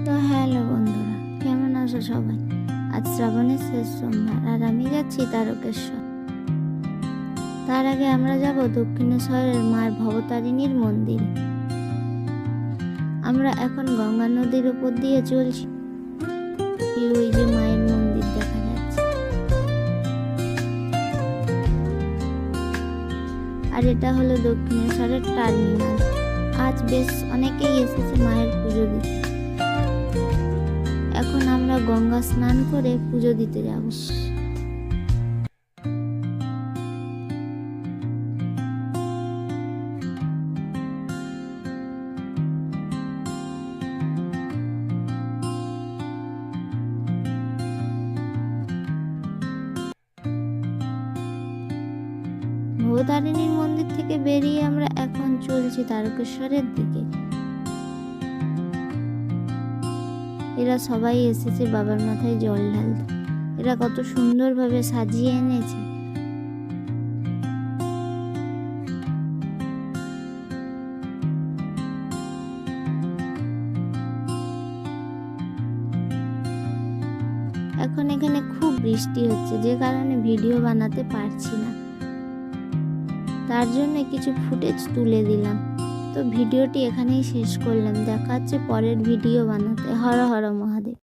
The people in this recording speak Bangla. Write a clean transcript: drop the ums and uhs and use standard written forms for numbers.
তো হ্যালো বন্ধুরা, কেমন আছো সবাই? আজ শ্রাবণের শেষ সোমবার আর আমি যাচ্ছি তারকেশ্বর। তার আগে আমরা যাব দক্ষিণেশ্বরের মায়ের ভবতারিণীর মন্দিরে। আমরা এখন গঙ্গা নদীর উপর দিয়ে চলছি। ওই যে মায়ের মন্দির দেখা যাচ্ছে, আর এটা হলো দক্ষিণেশ্বরের টার্মিনাল। আজ বেশ অনেকেই এসেছে মায়ের পুজো দিতে। এখন আমরা গঙ্গা স্নান করে পুজো দিতে যাব। ভবতারিণীর মন্দির থেকে বেরিয়ে আমরা এখন চলছি তারকেশ্বরের দিকে। এরা সবাই এসেছে বাবার মাথায় জল ঢালতে। এরা কত সুন্দরভাবে সাজিয়ে এনেছে। এখন এখানে খুব বৃষ্টি হচ্ছে, যে কারণে ভিডিও বানাতে পারছি না। তার জন্য কিছু ফুটেজ তুলে দিলাম। তো ভিডিওটি এখানেই শেষ করলাম। দেখা হচ্ছে পরের ভিডিও বানাতে। হর হর মহাদেব।